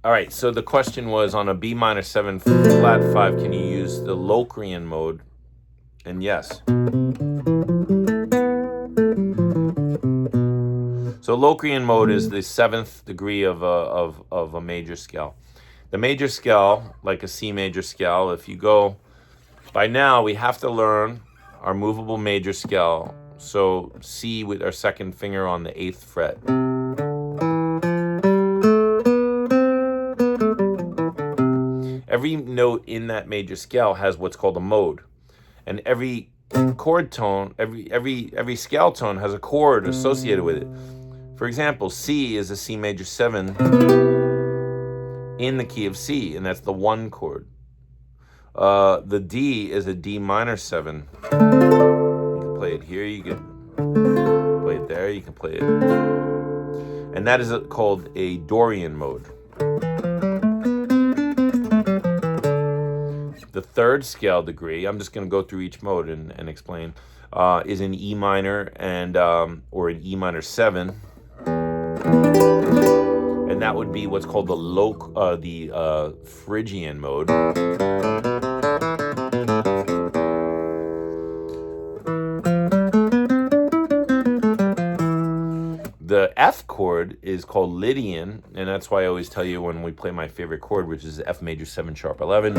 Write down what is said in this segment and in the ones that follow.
All right, so the question was on a B minor 7 flat 5, can you use the Locrian mode? And yes. So Locrian mode is the 7th degree of a major scale. The major scale, like a C major scale, if you go, by now we have to learn our movable major scale. So C with our second finger on the 8th fret. Every note in that major scale has what's called a mode. And every chord tone, every scale tone has a chord associated with it. For example, C is a C major 7 in the key of C, and that's the 1 chord. The D is a D minor 7. You can play it here, you can play it there, you can play it. And that is called a Dorian mode. The third scale degree, I'm just going to go through each mode and explain, is an E minor and or an E minor 7. And that would be what's called the Phrygian mode. The F chord is called Lydian, and that's why I always tell you when we play my favorite chord, which is F major 7 sharp 11.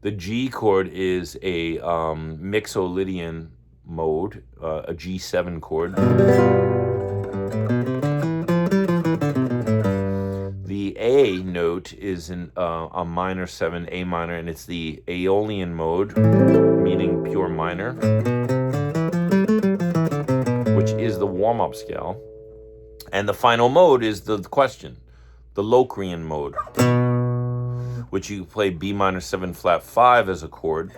The G chord is a Mixolydian mode, a G7 chord. The A note is a minor 7, A minor, and it's the Aeolian mode, meaning pure minor, which is the warm-up scale. And the final mode is the question, the Locrian mode, which you play B minor 7 flat 5 as a chord.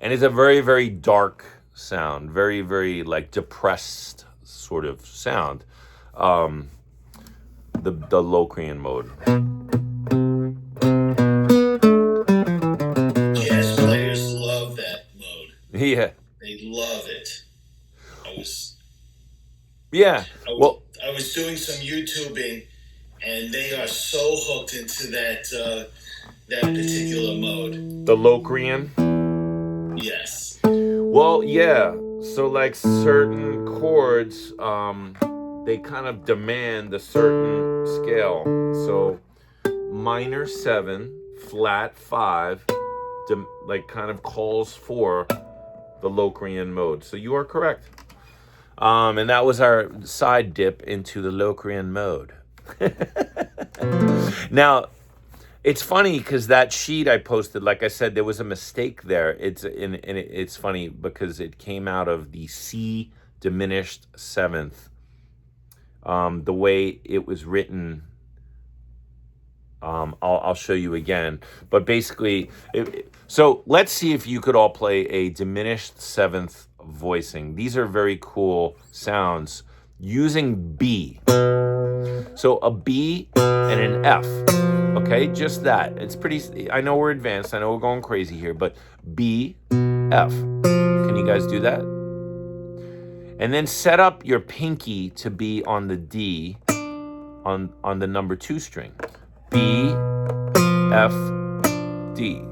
And it's a very, very dark sound, very, very like depressed sort of sound. The Locrian mode. Jazz players love that mode. Yeah. They love it. I was doing some YouTubing, and they are so hooked into that particular mode. The Locrian? Yes. Well, yeah. So like certain chords, they kind of demand a certain scale. So minor 7, flat 5, like kind of calls for the Locrian mode. So you are correct. And that was our side dip into the Locrian mode. Now, it's funny because that sheet I posted, like I said, there was a mistake there. It's funny because it came out of the C diminished 7th. The way it was written, I'll show you again. But basically, so let's see if you could all play a diminished 7th voicing. These are very cool sounds using B. So a B and an F. Okay, just that. It's pretty, I know we're advanced, I know we're going crazy here, but B, F. Can you guys do that? And then set up your pinky to be on the D on the number 2 string. B, F, D.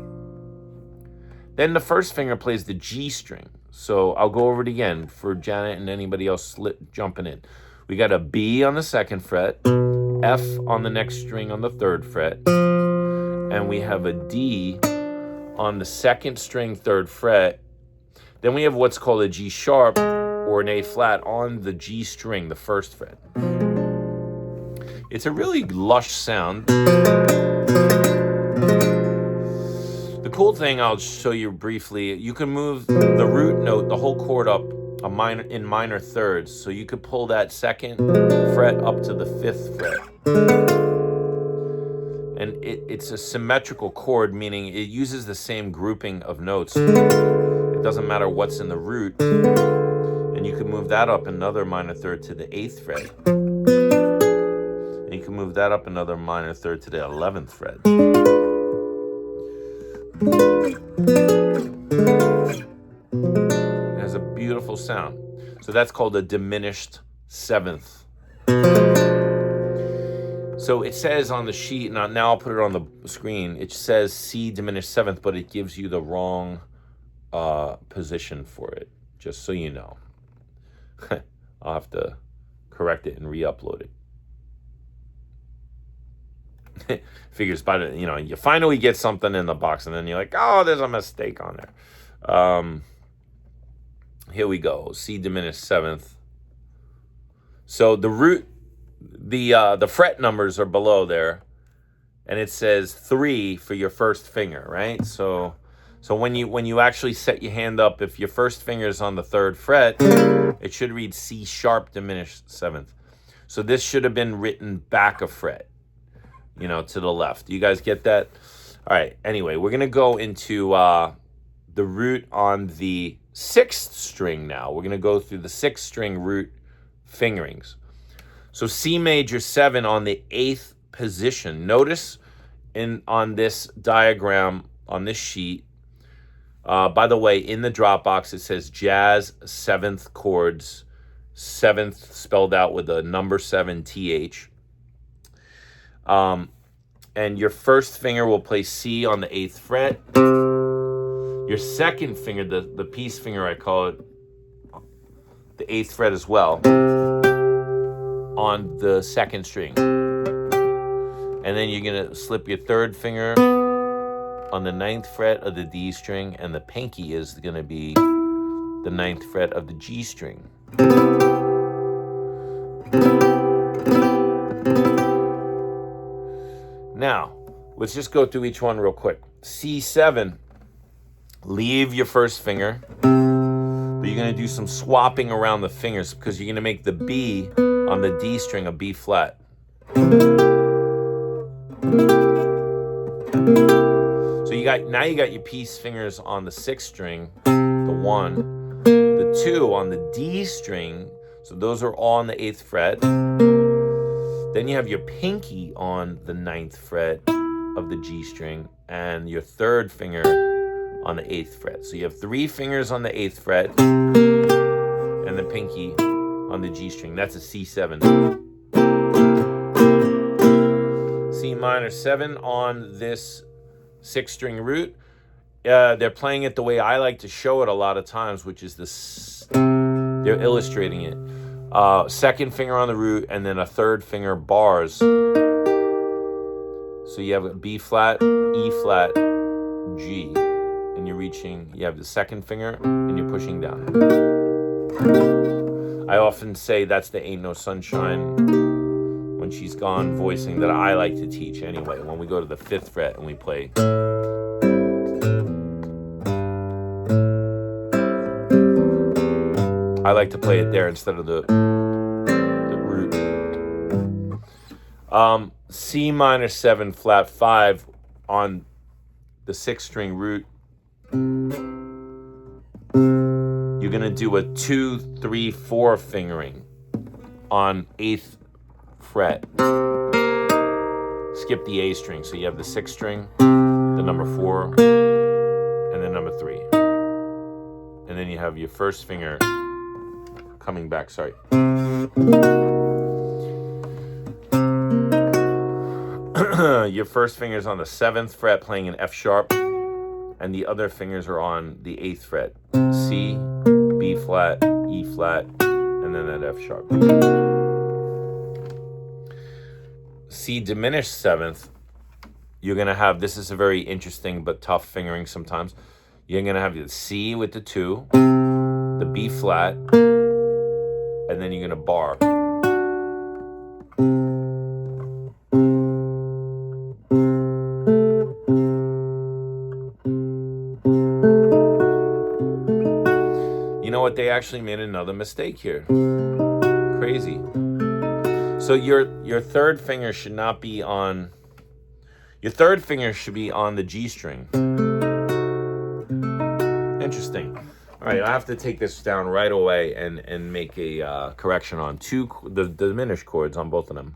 Then the first finger plays the G string. So I'll go over it again for Janet and anybody else jumping in. We got a B on the 2nd fret, F on the next string on the 3rd fret, and we have a D on the 2nd string, 3rd fret. Then we have what's called a G sharp or an A flat on the G string, the 1st fret. It's a really lush sound. The cool thing I'll show you briefly, you can move the root note, the whole chord up in minor thirds. So you could pull that 2nd fret up to the 5th fret. And it's a symmetrical chord, meaning it uses the same grouping of notes. It doesn't matter what's in the root. And you can move that up another minor third to the 8th fret. And you can move that up another minor third to the 11th fret. sound. So that's called a diminished seventh. So it says on the sheet, now I'll put it on the screen, it says C diminished seventh, but it gives you the wrong position for it, just so you know. I'll have to correct it and re-upload it. Figures by the, you finally get something in the box and then you're like, oh, there's a mistake on there. Here we go, C diminished seventh. So the root, the fret numbers are below there, and it says 3 for your first finger, right? So when you actually set your hand up, if your first finger is on the 3rd fret, it should read C sharp diminished seventh. So this should have been written back a fret, to the left. You guys get that? All right. Anyway, we're gonna go into the root on the 6th string now. We're gonna go through the 6th string root fingerings. So C major 7 on the 8th position. Notice on this diagram on this sheet, by the way, in the Dropbox it says jazz 7th chords, 7th spelled out with the number 7 TH. And your first finger will play C on the 8th fret. Your second finger, the peace finger I call it, the 8th fret as well, on the 2nd string. And then you're gonna slip your 3rd finger on the 9th fret of the D string, and the pinky is gonna be the 9th fret of the G string. Now, let's just go through each one real quick. C7, leave your first finger, but you're gonna do some swapping around the fingers because you're gonna make the B on the D string a B flat. So you got your peace fingers on the 6th string, the 1, the 2 on the D string, so those are all on the 8th fret. Then you have your pinky on the 9th fret of the G string and your 3rd finger on the 8th fret. So you have 3 fingers on the 8th fret and the pinky on the G string. That's a C7. C minor 7 on this 6th string root. They're playing it the way I like to show it a lot of times, which is this. They're illustrating it. 2nd finger on the root and then a 3rd finger bars. So you have a B flat, E flat, G, and you have the 2nd finger and you're pushing down. I often say that's the Ain't No Sunshine When She's Gone voicing that I like to teach anyway, when we go to the 5th fret and we play. I like to play it there instead of the root. C minor 7 flat 5 on the 6th string root. You're gonna do a 2, 3, 4 fingering on 8th fret. Skip the A string, so you have the 6th string, the number 4, and the number 3. And then you have your first finger coming back, sorry. Your first finger's on the 7th fret playing an F sharp, and the other fingers are on the 8th fret. C, B flat, E flat, and then that F sharp. C diminished 7th, you're gonna have, this is a very interesting but tough fingering sometimes. You're gonna have the C with the 2, the B flat, and then you're gonna bar. You know what? They actually made another mistake here. Crazy. So your 3rd finger should not be on. Your 3rd finger should be on the G string. Interesting. All right, I have to take this down right away and make a correction on the diminished chords on both of them.